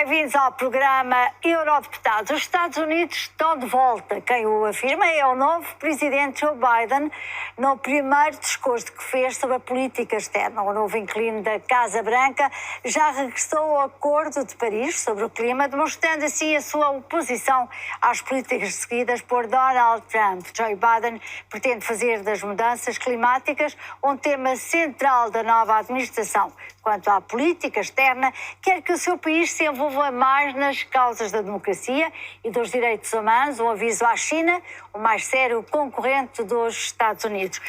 bem-vindos ao programa Eurodeputados. Os Estados Unidos estão de volta. Quem o afirma é o novo presidente Joe Biden, no primeiro discurso que fez sobre a política externa. O novo inquilino da Casa Branca já regressou ao Acordo de Paris sobre o clima, demonstrando assim a sua oposição às políticas seguidas por Donald Trump. Joe Biden pretende fazer das mudanças climáticas um tema central da nova administração. Quanto à política externa, quer que o seu país se envolva mais nas causas da democracia e dos direitos humanos, um aviso à China, o mais sério concorrente dos Estados Unidos.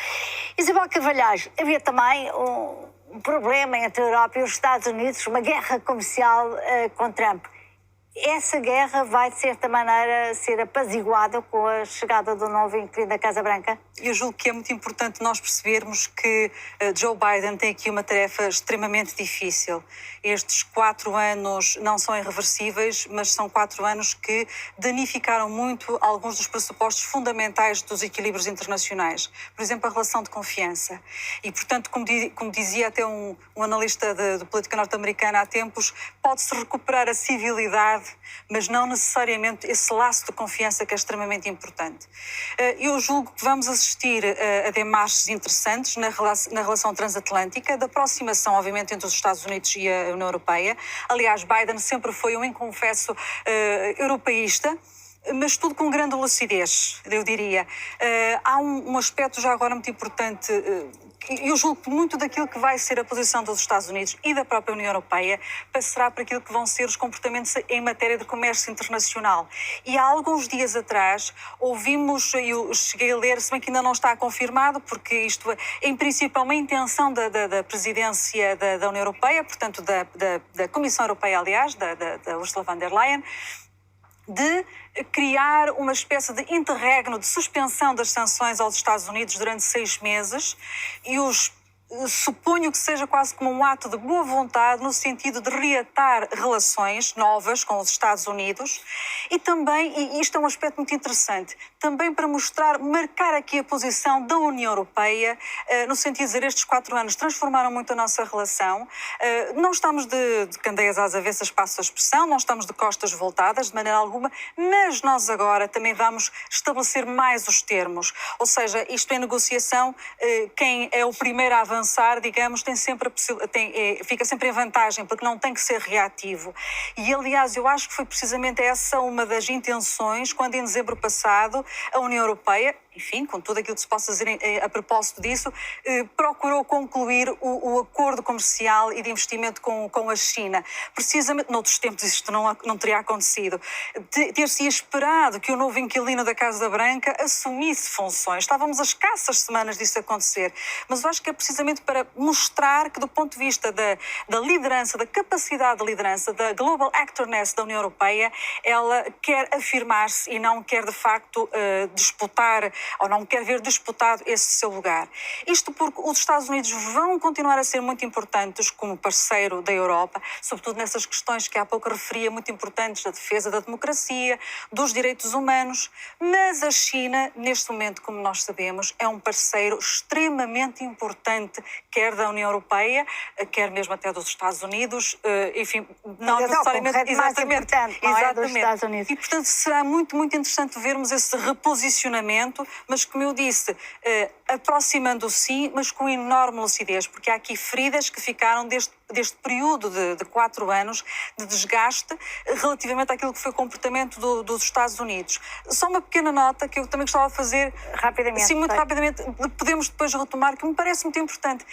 Isabel Carvalhais, havia também um problema entre a Europa e os Estados Unidos, uma guerra comercial com Trump. Essa guerra vai, de certa maneira, ser apaziguada com a chegada do novo inquilino da Casa Branca? Eu julgo que é muito importante nós percebermos que Joe Biden tem aqui uma tarefa extremamente difícil. Estes 4 anos não são irreversíveis, mas são 4 anos que danificaram muito alguns dos pressupostos fundamentais dos equilíbrios internacionais. Por exemplo, a relação de confiança. E, portanto, como dizia até um analista de política norte-americana há tempos, pode-se recuperar a civilidade, mas não necessariamente esse laço de confiança que é extremamente importante. Eu julgo que vamos assistir a demarches interessantes na relação transatlântica, da aproximação, obviamente, entre os Estados Unidos e a União Europeia. Aliás, Biden sempre foi um inconfesso europeísta, mas tudo com grande lucidez, eu diria. Há um aspecto já agora muito importante. Eu julgo que muito daquilo que vai ser a posição dos Estados Unidos e da própria União Europeia passará por aquilo que vão ser os comportamentos em matéria de comércio internacional. E há alguns dias atrás ouvimos, eu cheguei a ler, se bem que ainda não está confirmado, porque isto é, em princípio, uma intenção da presidência da União Europeia, portanto da Comissão Europeia, aliás, da Ursula von der Leyen, de criar uma espécie de interregno de suspensão das sanções aos Estados Unidos durante 6 meses e suponho que seja quase como um ato de boa vontade no sentido de reatar relações novas com os Estados Unidos e também, e isto é um aspecto muito interessante, também para marcar aqui a posição da União Europeia, no sentido de dizer estes 4 anos transformaram muito a nossa relação, não estamos de candeias às avessas, passo a expressão, não estamos de costas voltadas de maneira alguma, mas nós agora também vamos estabelecer mais os termos, ou seja, isto é negociação, quem é o primeiro a avançar, digamos, fica sempre em vantagem, porque não tem que ser reativo. E, aliás, eu acho que foi precisamente essa uma das intenções, quando em dezembro passado a União Europeia, enfim, com tudo aquilo que se possa dizer a propósito disso, procurou concluir o acordo comercial e de investimento com a China. Precisamente, noutros tempos isto não teria acontecido. Ter-se esperado que o novo inquilino da Casa Branca assumisse funções. Estávamos a escassas semanas disso acontecer. Mas eu acho que é precisamente para mostrar que, do ponto de vista da liderança, da capacidade de liderança, da global actorness da União Europeia, ela quer afirmar-se e não quer, de facto, disputar ou não quer ver disputado esse seu lugar. Isto porque os Estados Unidos vão continuar a ser muito importantes como parceiro da Europa, sobretudo nessas questões que há pouco referia, muito importantes, da defesa da democracia, dos direitos humanos, mas a China, neste momento, como nós sabemos, é um parceiro extremamente importante, quer da União Europeia, quer mesmo até dos Estados Unidos, enfim, não necessariamente... Exatamente. Dos Estados Unidos. E, portanto, será muito, muito interessante vermos esse reposicionamento, mas, como eu disse, aproximando sim, mas com enorme lucidez, porque há aqui feridas que ficaram deste período de 4 anos de desgaste relativamente àquilo que foi o comportamento dos Estados Unidos. Só uma pequena nota que eu também gostava de fazer rapidamente. Sim, muito rapidamente, podemos depois retomar, que me parece muito importante.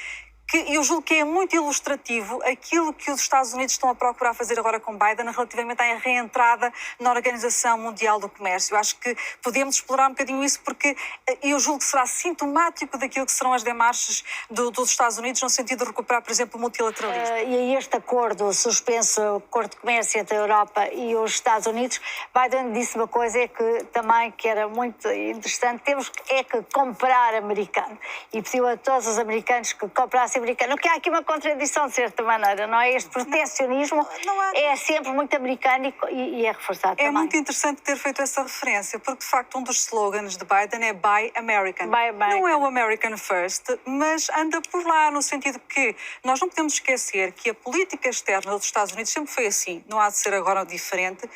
Que eu julgo que é muito ilustrativo aquilo que os Estados Unidos estão a procurar fazer agora com Biden relativamente à reentrada na Organização Mundial do Comércio. Eu acho que podemos explorar um bocadinho isso, porque eu julgo que será sintomático daquilo que serão as demarches dos Estados Unidos no sentido de recuperar, por exemplo, o multilateralismo. E este acordo suspenso, o acordo de comércio entre a Europa e os Estados Unidos, Biden disse uma coisa que era muito interessante, temos que comprar americano. E pediu a todos os americanos que comprassem norte-americano. Que há aqui uma contradição, de certa maneira, não é? Este protecionismo é sempre muito americano e é reforçado também. É muito interessante ter feito essa referência, porque de facto um dos slogans de Biden é Buy American. Buy American. Não é o American First, mas anda por lá, no sentido que nós não podemos esquecer que a política externa dos Estados Unidos sempre foi assim, não há de ser agora diferente.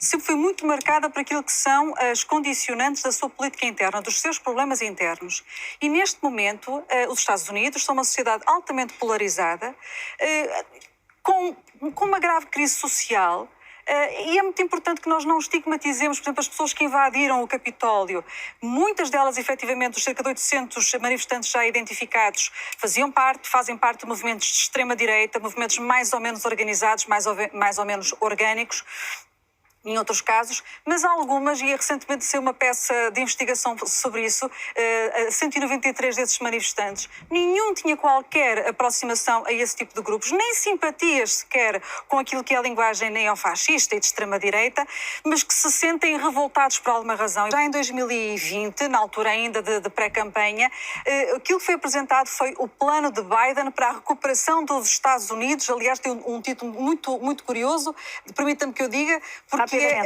Sempre foi muito marcada por aquilo que são as condicionantes da sua política interna, dos seus problemas internos. E neste momento, os Estados Unidos são uma sociedade altamente polarizada, com uma grave crise social. E é muito importante que nós não estigmatizemos, por exemplo, as pessoas que invadiram o Capitólio. Muitas delas, efetivamente, os cerca de 800 manifestantes já identificados, fazem parte de movimentos de extrema-direita, movimentos mais ou menos organizados, mais ou menos orgânicos, em outros casos, mas há algumas, e recentemente saiu uma peça de investigação sobre isso, 193 desses manifestantes, nenhum tinha qualquer aproximação a esse tipo de grupos, nem simpatias sequer com aquilo que é a linguagem neofascista e de extrema-direita, mas que se sentem revoltados por alguma razão. Já em 2020, na altura ainda de pré-campanha, aquilo que foi apresentado foi o plano de Biden para a recuperação dos Estados Unidos. Aliás, tem um título muito, muito curioso, permita-me que eu diga, porque a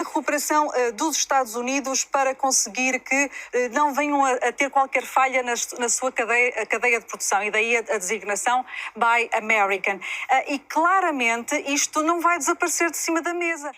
recuperação dos Estados Unidos para conseguir que não venham a ter qualquer falha na sua cadeia de produção, e daí a designação Buy American. E claramente isto não vai desaparecer de cima da mesa.